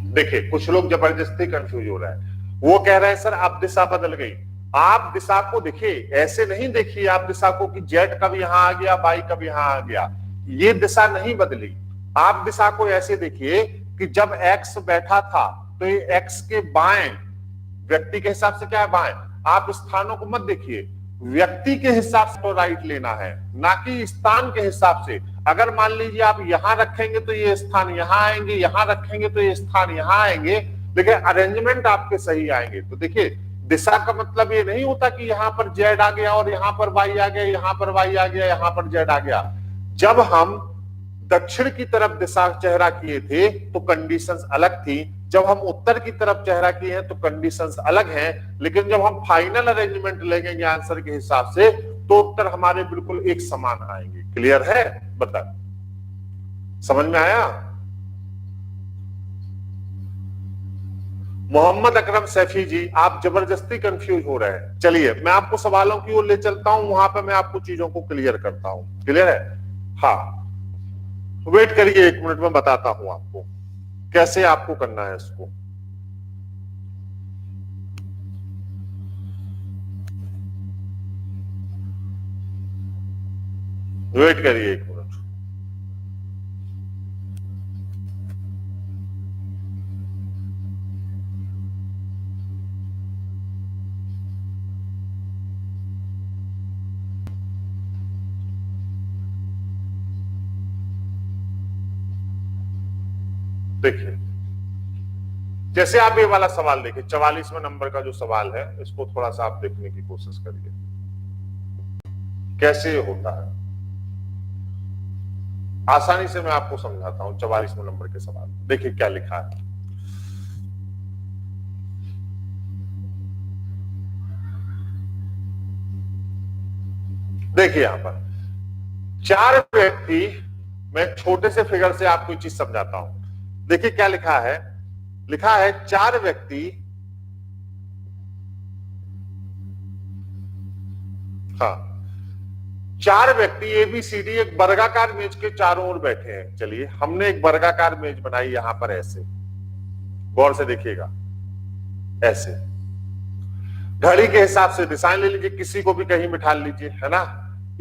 देखिए कुछ लोग जबरदस्ती कंफ्यूज हो रहा है, वो कह रहे हैं सर अब दिशा बदल गई। आप दिशा को देखिए, ऐसे नहीं देखिए आप दिशा को कि जेड कब यहां आ गया, वाई कब यहां आ गया, ये दिशा नहीं बदली। आप दिशा को ऐसे देखिए कि जब एक्स बैठा था तो ये एक्स के बाएं, व्यक्ति के हिसाब से क्या है, बाएं। आप स्थानों को मत देखिए, व्यक्ति के हिसाब से तो राइट लेना है, ना कि स्थान के हिसाब से। अगर मान लीजिए आप यहां रखेंगे तो ये स्थान यहां आएंगे, यहां रखेंगे तो ये स्थान यहां आएंगे, लेकिन अरेंजमेंट आपके सही आएंगे। तो देखिए दिशा का मतलब ये नहीं होता कि यहां पर जेड आ गया और यहां पर वाई आ गया, यहां पर वाई आ गया, यहां पर जेड आ गया। जब हम दक्षिण की तरफ दिशा चेहरा किए थे तो कंडीशंस अलग थी, जब हम उत्तर की तरफ चेहरा किए हैं तो कंडीशंस अलग हैं, लेकिन जब हम फाइनल अरेंजमेंट लेंगे आंसर के हिसाब से तो उत्तर हमारे बिल्कुल एक समान आएंगे। क्लियर है? बता, समझ में आया? मोहम्मद अकरम सैफी जी, आप जबरदस्ती कंफ्यूज हो रहे हैं। चलिए मैं आपको सवालों की ओर ले चलता हूं, वहां पर मैं आपको चीजों को क्लियर करता हूं। क्लियर है? हाँ, वेट करिए 1 मिनट में बताता हूं आपको कैसे आपको करना है इसको। वेट करिए 1 मिनट। देखिए, जैसे आप ये वाला सवाल देखिए, 44वें नंबर का जो सवाल है, इसको थोड़ा सा आप देखने की कोशिश करिए कैसे होता है। आसानी से मैं आपको समझाता हूं। 44वें नंबर के सवाल देखिए क्या लिखा है। देखिए यहां पर 4 व्यक्ति, मैं छोटे से फिगर से आपको एक चीज समझाता हूं। देखिए क्या लिखा है। लिखा है 4 व्यक्ति, हाँ, 4 व्यक्ति एबीसीडी एक वर्गाकार मेज के चारों ओर बैठे हैं। चलिए हमने एक वर्गाकार मेज बनाई यहां पर ऐसे, गौर से देखिएगा, ऐसे घड़ी के हिसाब से दिशाएं ले लीजिए, किसी को भी कहीं बिठा लीजिए, है ना।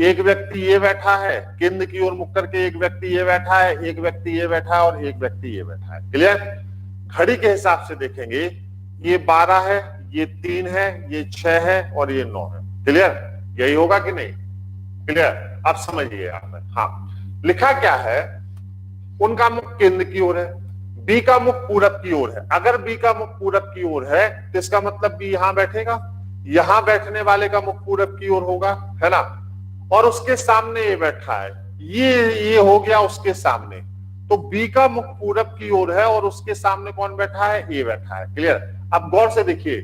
एक व्यक्ति ये बैठा है, केंद्र की ओर मुख करके, एक व्यक्ति ये बैठा है, एक व्यक्ति ये बैठा है और एक व्यक्ति ये बैठा है। क्लियर? घड़ी के हिसाब से देखेंगे, ये 12 है, ये 3 है, ये 6 है और ये 9 है। क्लियर? यही होगा कि नहीं? क्लियर? आप समझिए आप। हाँ, लिखा क्या है, उनका मुख केंद्र की ओर है, बी का मुख पूरब की ओर है। अगर बी का मुख पूरब की ओर है तो इसका मतलब बी यहां बैठेगा, यहां बैठने वाले का मुख पूरब की ओर होगा, है ना। और उसके सामने ये बैठा है, ये हो गया उसके सामने, तो बी का मुख पूरब की ओर है और उसके सामने कौन बैठा है? ए बैठा है। क्लियर? अब गौर से देखिए,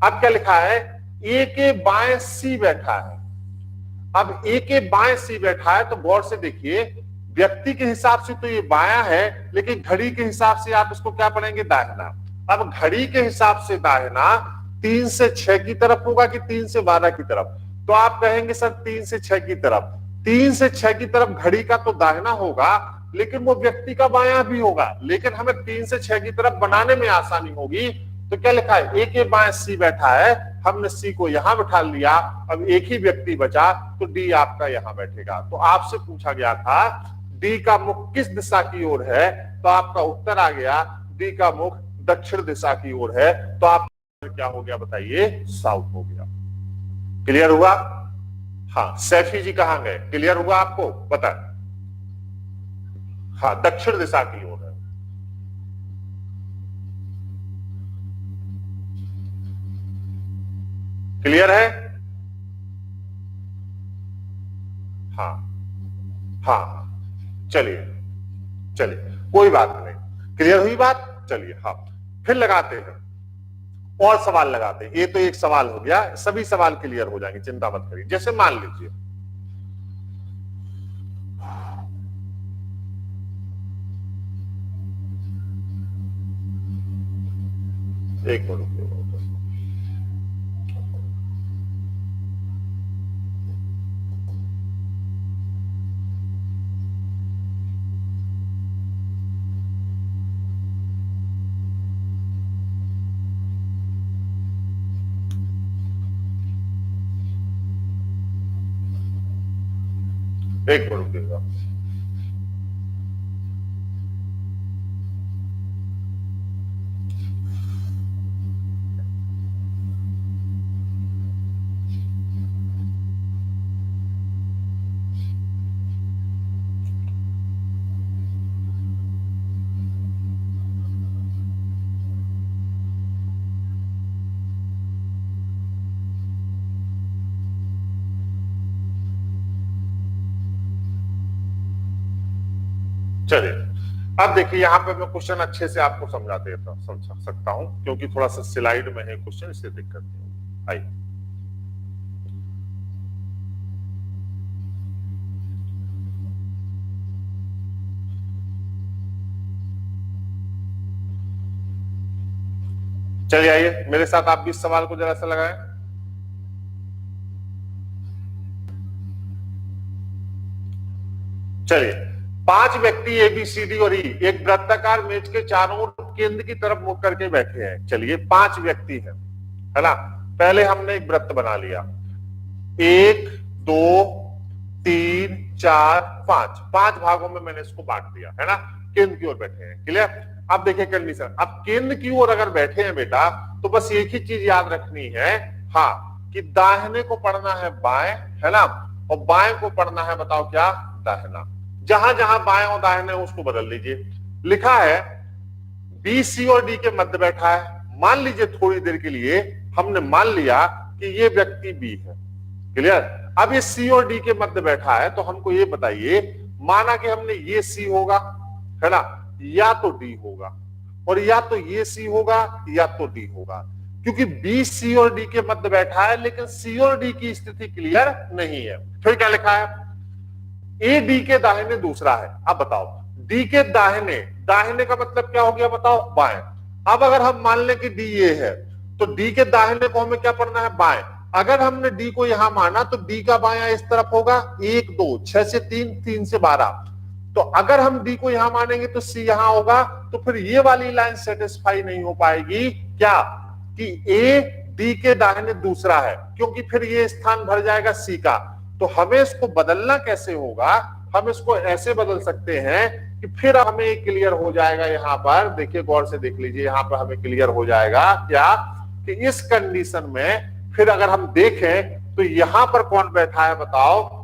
अब क्या लिखा है, ए के बाएं सी बैठा है। अब ए के बाएं सी बैठा है तो गौर से देखिए, व्यक्ति के हिसाब से तो ये बायां है, लेकिन घड़ी के हिसाब से आप इसको क्या पढ़ेंगे? दाहिना। अब घड़ी के हिसाब से दाहिना 3 से 6 की तरफ होगा कि 3 से 12 की तरफ? तो आप कहेंगे सर 3 से 6 की तरफ। 3 से 6 की तरफ घड़ी का तो दाहिना होगा, लेकिन वो व्यक्ति का बायां भी होगा, लेकिन हमें 3 से 6 की तरफ बनाने में आसानी होगी। तो क्या लिखा है, ए के बाएं सी बैठा है, हमने सी को यहां बैठा लिया, अब एक ही व्यक्ति बचा तो डी आपका यहां बैठेगा। तो आपसे पूछा गया था डी का मुख किस दिशा की ओर है, तो आपका उत्तर आ गया डी का मुख दक्षिण दिशा की ओर है। तो आप क्या हो गया बताइए? साउथ हो गया। क्लियर हुआ? हाँ, सैफी जी कहां गए? क्लियर हुआ आपको? बता। हाँ, दक्षिण दिशा की ओर है। क्लियर है? हाँ हाँ, चलिए चलिए, कोई बात नहीं। क्लियर हुई बात? चलिए, हाँ, फिर लगाते हैं और सवाल लगाते हैं। ये तो एक सवाल हो गया, सभी सवाल क्लियर हो जाएंगे, चिंता मत करिए। जैसे मान लीजिए, एक मिनट, एक मिनट रुकिएगा। चलिए, अब देखिए यहाँ पे मैं क्वेश्चन अच्छे से आपको समझा सकता हूं, क्योंकि थोड़ा सा स्लाइड में है क्वेश्चन, इससे दिक्कत नहीं होगी। आइए, चलिए आइए मेरे साथ आप भी इस सवाल को जरा सा लगाएं। चलिए, 5 व्यक्ति ए बी सी डी और ई एक वृत्ताकार मेज के चारों ओर केंद्र की तरफ मुख करके बैठे हैं। चलिए 5 व्यक्ति हैं, है ना। पहले हमने एक वृत्त बना लिया, 1 2 3 4 5, 5 भागों में मैंने इसको बांट दिया, है ना। केंद्र की ओर बैठे हैं, क्लियर। अब देखिए कंडीशन, अब केंद्र की ओर अगर बैठे हैं बेटा, तो बस एक ही चीज याद रखनी है, हाँ, कि दाहिने को पढ़ना है बाएं, है ना, और बाएं को पढ़ना है, बताओ क्या, दाहिना। जहां जहां बाएं और दाहिने उसको बदल लीजिए। लिखा है बी सी और डी के मध्य बैठा है। मान लीजिए थोड़ी देर के लिए हमने मान लिया कि ये व्यक्ति बी है, क्लियर। अब ये सी और डी के मध्य बैठा है, तो हमको ये बताइए, माना कि हमने ये सी होगा, है ना, या तो डी होगा, और या तो ये सी होगा या तो डी होगा, क्योंकि बी सी और डी के मध्य बैठा है, लेकिन सी और डी की स्थिति क्लियर नहीं है। फिर क्या लिखा है, ए डी के दाहिने दूसरा है। अब बताओ, डी के दाहिने, दाहिने का मतलब क्या हो गया, बताओ, बाएं। अब अगर हम मान लें कि डी ये है, तो डी के दाहिने को हमें क्या पढ़ना है, बाएं। अगर हमने डी को यहां माना, तो डी का बायां इस तरफ होगा, 1 2 6 से 3 3 से 12। तो अगर हम डी को यहां मानेंगे तो सी यहां होगा, तो फिर ये वाली लाइन सेटिस्फाई नहीं हो पाएगी, क्या, कि ए डी के दाहिने दूसरा है, क्योंकि फिर ये स्थान भर जाएगा सी का। तो हमें इसको बदलना कैसे होगा, हम इसको ऐसे बदल सकते हैं कि फिर हमें क्लियर हो जाएगा, यहां पर देखिए, गौर से देख लीजिए, यहां पर हमें क्लियर हो जाएगा क्या, कि इस कंडीशन में फिर अगर हम देखें तो यहां पर कौन बैठा है, बताओ,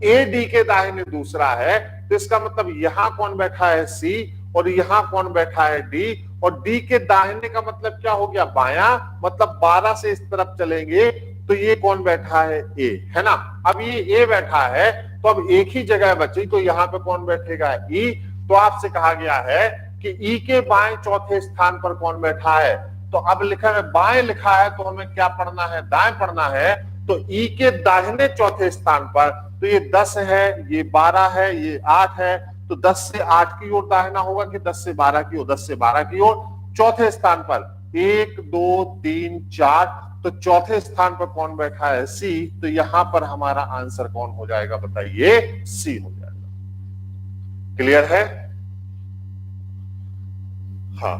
ए डी के दाहिने दूसरा है, तो इसका मतलब यहां कौन बैठा है, सी, और यहां कौन बैठा है, डी, और डी के दाहिने का मतलब क्या हो गया, बायां, मतलब 12 से इस तरफ चलेंगे तो ये कौन बैठा है, ए, है ना। अब ये ए बैठा है, तो अब एक ही जगह बची, तो यहाँ पे कौन बैठेगा, ई। तो आपसे कहा गया है कि ई के बाएं चौथे स्थान पर कौन बैठा है, तो अब लिखा है बाएं लिखा है, तो हमें क्या पढ़ना है, दाएं पढ़ना है। तो ई के दाहिने चौथे स्थान पर, तो ये 10 है, ये 12 है, ये 8 है, तो 10 से 8 की ओर दाहिना होगा कि 10 से 12 की ओर, 10 से 12 की ओर। चौथे स्थान पर 1 2 3 4, तो चौथे स्थान पर कौन बैठा है, सी। तो यहां पर हमारा आंसर कौन हो जाएगा, बताइए, सी हो जाएगा। क्लियर है, हाँ,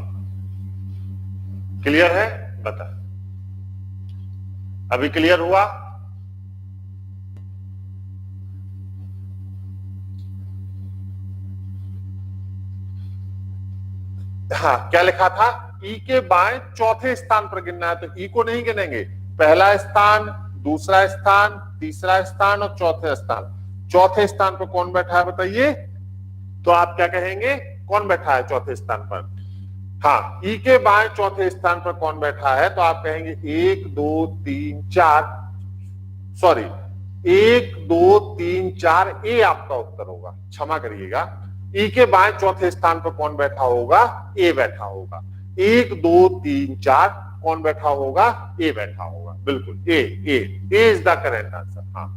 क्लियर है, बता, अभी क्लियर हुआ। हाँ, क्या लिखा था, ई के बाएं चौथे स्थान पर गिनना है, तो ई को नहीं गिनेंगे, पहला स्थान, दूसरा स्थान, तीसरा स्थान और चौथे स्थान। चौथे स्थान पर कौन बैठा है, बताइए, तो आप क्या कहेंगे, कौन बैठा है चौथे स्थान पर, हाँ, ई के बाएं चौथे स्थान पर कौन बैठा है, तो आप कहेंगे 1 2 3 4, सॉरी, 1 2 3 4, ए आपका उत्तर होगा, क्षमा करिएगा। ई के बाएं चौथे स्थान पर कौन बैठा होगा, ए बैठा होगा। 1 2 3 4 कौन बैठा होगा, ए बैठा होगा, बिल्कुल, ए इज द करेक्ट आंसर। हाँ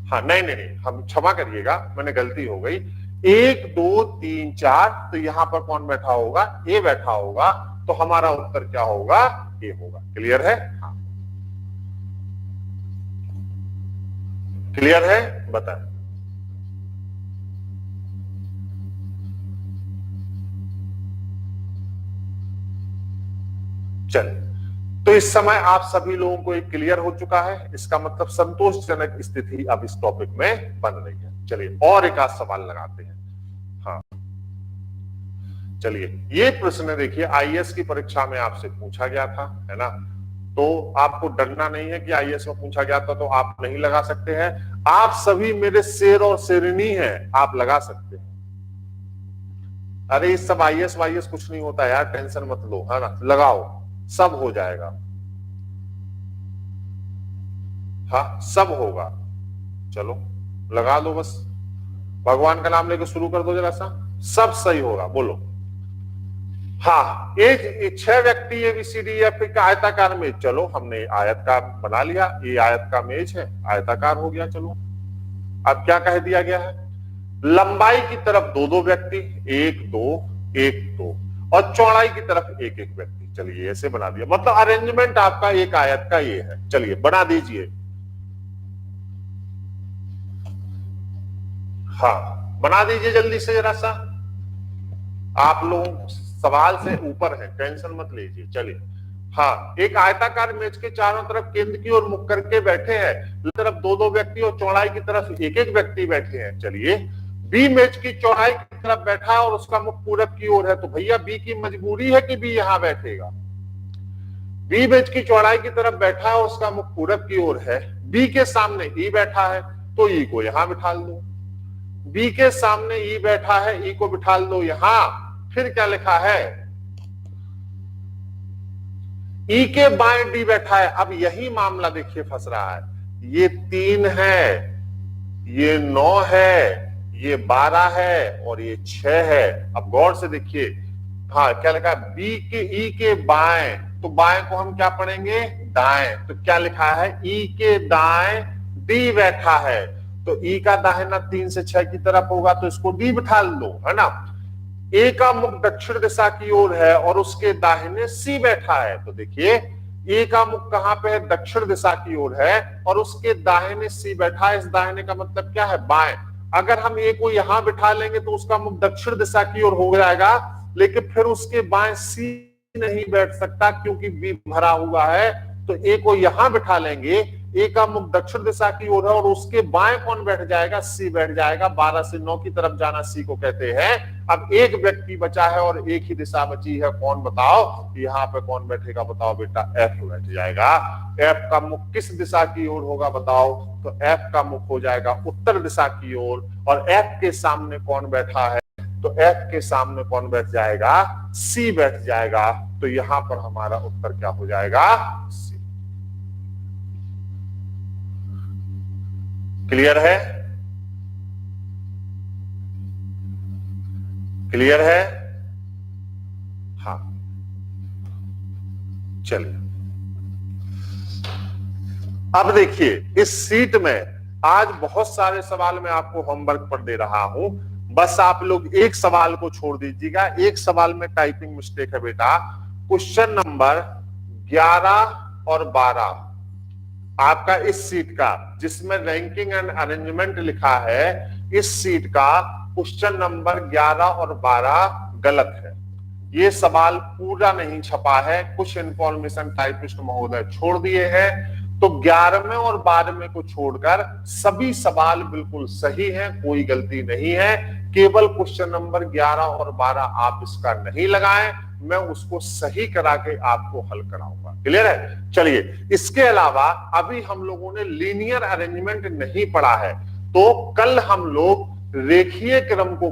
हाँ, नहीं नहीं नहीं, हम क्षमा करिएगा, मैंने गलती हो गई। 1 2 3 4, तो यहां पर कौन बैठा होगा, ए बैठा होगा, तो हमारा उत्तर क्या होगा, ए होगा। क्लियर है, हाँ, क्लियर है, बताएं। चलिए, तो इस समय आप सभी लोगों को एक क्लियर हो चुका है, इसका मतलब संतोषजनक स्थिति अब इस टॉपिक में बन रही है। चलिए और एक आध सवाल लगाते हैं। हाँ, चलिए, ये प्रश्न देखिए, आईएएस की परीक्षा में आपसे पूछा गया था, है ना। तो आपको डरना नहीं है कि आईएएस में पूछा गया था तो आप नहीं लगा सकते हैं। आप सभी मेरे शेर और शेरनी हैं, आप लगा सकते हैं। अरे इस सब आईएएस वाईएएस कुछ नहीं होता यार, टेंशन मत लो, है ना, लगाओ, सब हो जाएगा, हाँ, सब होगा। चलो लगा दो, बस भगवान का नाम लेकर शुरू कर दो जरा सा। सब सही होगा, बोलो। हाँ, एक 6 व्यक्ति ABCDEF का आयताकार मेज, चलो हमने आयतकार बना लिया, ये आयत का मेज है, आयताकार हो गया। चलो अब क्या कह दिया गया है, लंबाई की तरफ 2-2 व्यक्ति, 1-2 1-2, और चौड़ाई की तरफ 1-1 व्यक्ति। चलिए ऐसे बना दिया, मतलब अरेंजमेंट आपका एक आयत का ये है। चलिए बना दीजिए। हाँ बना दीजिए जल्दी से, जरा सा आप लोग सवाल से ऊपर है, टेंशन मत लीजिए। चलिए हाँ, एक आयताकार मेज के चारों तरफ केंद्र की ओर मुख करके बैठे हैं, तरफ 2-2 व्यक्ति और चौड़ाई की तरफ 1-1 व्यक्ति बैठे हैं। चलिए बी मेज की चौड़ाई की तरफ बैठा है और उसका मुख पूरब की ओर है, तो भैया बी की मजबूरी है कि बी यहां बैठेगा। बी मेज की चौड़ाई की तरफ बैठा है और उसका मुख पूरब की ओर है, बी के सामने ई बैठा है तो ई को यहां बिठा दो। बी के सामने ई बैठा है, ई को बिठा दो यहां। फिर क्या लिखा है, ई के बाएं डी बैठा है। अब यही मामला देखिए फंस रहा है, ये 3 है, ये 9 है, ये 12 है और ये 6 है। अब गौर से देखिए, हाँ क्या लिखा है, बी के ई के बाएं, तो बाएं को हम क्या पढ़ेंगे, दाएं। तो क्या लिखा है, ई के दाएं डी बैठा है, तो ई का दाहिना 3 से 6 की तरफ होगा, तो इसको डी बिठा लो, है ना। ए का मुख दक्षिण दिशा की ओर है और उसके दाहिने सी बैठा है, तो देखिए ए का मुख कहां पे है, दक्षिण दिशा की ओर है और उसके दाहिने सी बैठा है। इस दाहिने का मतलब क्या है, बाएं। अगर हम ए को यहां बिठा लेंगे तो उसका मुख दक्षिण दिशा की ओर हो जाएगा, लेकिन फिर उसके बाएं सी नहीं बैठ सकता क्योंकि बी भरा हुआ है। तो ए को यहां बिठा लेंगे, ए का मुख दक्षिण दिशा की ओर है और उसके बाएं कौन बैठ जाएगा, सी बैठ जाएगा। 12 से 9 की तरफ जाना सी को कहते हैं। अब एक व्यक्ति बचा है और एक ही दिशा बची है, कौन बताओ, यहाँ पे कौन बैठेगा बताओ बेटा, एफ बैठ जाएगा। एफ का मुख किस दिशा की ओर होगा बताओ, तो एफ का मुख हो जाएगा उत्तर दिशा की ओर। और एफ के सामने कौन बैठा है, तो एफ के सामने कौन बैठ जाएगा, सी बैठ जाएगा। तो यहां पर हमारा उत्तर क्या हो जाएगा, सी। क्लियर है, क्लियर है, हाँ चलिए। अब देखिए इस सीट में आज बहुत सारे सवाल मैं आपको होमवर्क पर दे रहा हूं, बस आप लोग एक सवाल को छोड़ दीजिएगा। एक सवाल में टाइपिंग मिस्टेक है बेटा। क्वेश्चन नंबर 11 और 12 आपका इस सीट का, जिसमें रैंकिंग एंड अरेंजमेंट लिखा है, इस सीट का क्वेश्चन नंबर 11 और 12 गलत है। ये सवाल पूरा नहीं छपा है, कुछ इंफॉर्मेशन टाइपिस्ट महोदय छोड़ दिए हैं। तो 11वें और 12वें को छोड़कर सभी सवाल बिल्कुल सही हैं, कोई गलती नहीं है। केवल क्वेश्चन नंबर 11 और 12 आप इसका नहीं लगाएं, मैं उसको सही करा के आपको हल कराऊंगा। क्लियर है, चलिए। इसके अलावा अभी हम लोगों ने लीनियर अरेंजमेंट नहीं पढ़ा है, तो कल हम लोग रेखीय क्रम को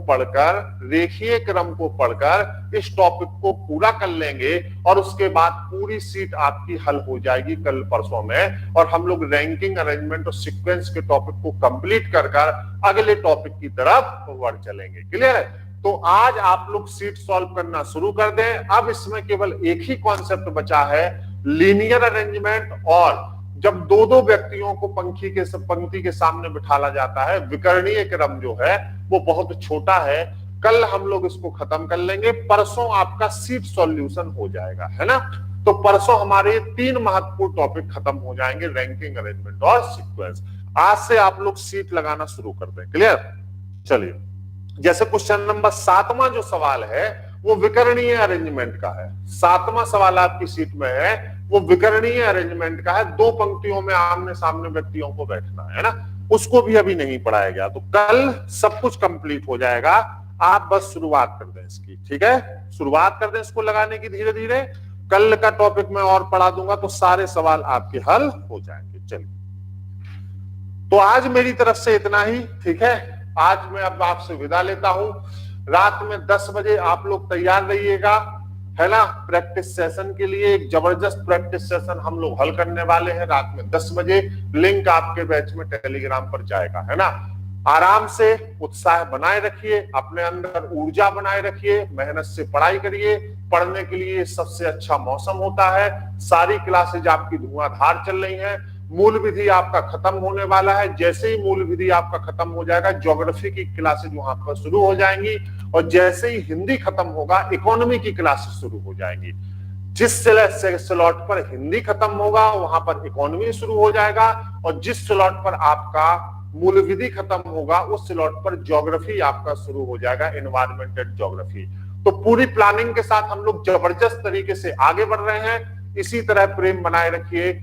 पढ़कर इस टॉपिक को पूरा कर लेंगे और उसके बाद पूरी सीट आपकी हल हो जाएगी कल परसों में। और हम लोग रैंकिंग, अरेंजमेंट और सीक्वेंस के टॉपिक को कंप्लीट कर अगले टॉपिक की तरफ बढ़ चलेंगे। क्लियर है, तो आज आप लोग सीट सॉल्व करना शुरू कर दें। अब इसमें केवल एक ही कॉन्सेप्ट बचा है, लीनियर अरेंजमेंट। और जब 2-2 व्यक्तियों को पंक्ति के सामने बिठाला जाता है, विकर्णीय क्रम जो है वो बहुत छोटा है। कल हम लोग इसको खत्म कर लेंगे, परसों आपका सीट सॉल्यूशन हो जाएगा, है ना। तो परसों हमारे 3 महत्वपूर्ण टॉपिक खत्म हो जाएंगे, रैंकिंग, अरेंजमेंट और सीक्वेंस। आज से आप लोग सीट लगाना शुरू कर दें। क्लियर, चलिए। जैसे क्वेश्चन नंबर 7वां जो सवाल है वो विकर्णीय अरेंजमेंट का है। 7वां सवाल आपकी सीट में है वो विकर्णीय अरेंजमेंट का है। 2 पंक्तियों में आमने सामने व्यक्तियों को बैठना है ना, उसको भी अभी नहीं पढ़ाया गया। तो कल सब कुछ कंप्लीट हो जाएगा, आप बस शुरुआत कर दें इसकी। ठीक है, शुरुआत कर दें इसको लगाने की धीरे धीरे। कल का टॉपिक मैं और पढ़ा दूंगा तो सारे सवाल आपके हल हो जाएंगे। चलिए, तो आज मेरी तरफ से इतना ही। ठीक है, आज मैं अब आपसे विदा लेता हूं। रात में 10 बजे आप लोग तैयार रहिएगा, है ना। प्रैक्टिस सेशन के लिए एक जबरदस्त प्रैक्टिस सेशन हम लोग हल करने वाले हैं रात में 10 बजे। लिंक आपके बैच में टेलीग्राम पर जाएगा, है ना। आराम से उत्साह बनाए रखिए, अपने अंदर ऊर्जा बनाए रखिए, मेहनत से पढ़ाई करिए। पढ़ने के लिए सबसे अच्छा मौसम होता है। सारी क्लासेज आपकी धुआंधार चल रही हैं। मूल विधि आपका खत्म होने वाला है। जैसे ही मूल विधि आपका खत्म हो जाएगा, ज्योग्राफी की क्लासेज वहां पर शुरू हो जाएंगी, और जैसे ही हिंदी खत्म होगा, इकोनॉमी की क्लासेस शुरू हो जाएंगी। जिस स्लॉट पर हिंदी खत्म होगा, वहां पर इकोनॉमी शुरू हो जाएगा, और जिस स्लॉट पर आपका मूल विधि खत्म होगा, उस स्लॉट पर ज्योग्राफी आपका शुरू हो जाएगा, एनवायरमेंटल ज्योग्राफी। तो पूरी प्लानिंग के साथ हम लोग जबरदस्त तरीके से आगे बढ़ रहे हैं। इसी तरह प्रेम बनाए रखिए।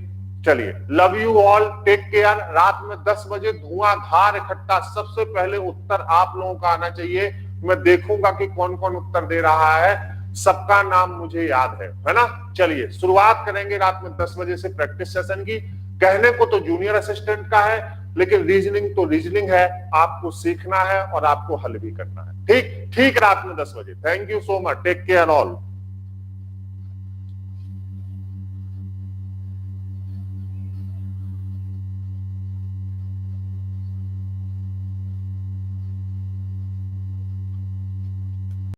चलिए, love you all, take care. रात में 10 बजे धुआंधार इकट्ठा, सबसे पहले उत्तर आप लोगों का आना चाहिए। मैं देखूंगा कि कौन कौन उत्तर दे रहा है। सबका नाम मुझे याद है ना। चलिए, शुरुआत करेंगे रात में 10 बजे से प्रैक्टिस सेशन की। कहने को तो जूनियर असिस्टेंट का है, लेकिन रीजनिंग तो रीजनिंग है, आपको सीखना है और आपको हल भी करना है। ठीक ठीक, रात में 10 बजे। Thank you so much, take care all.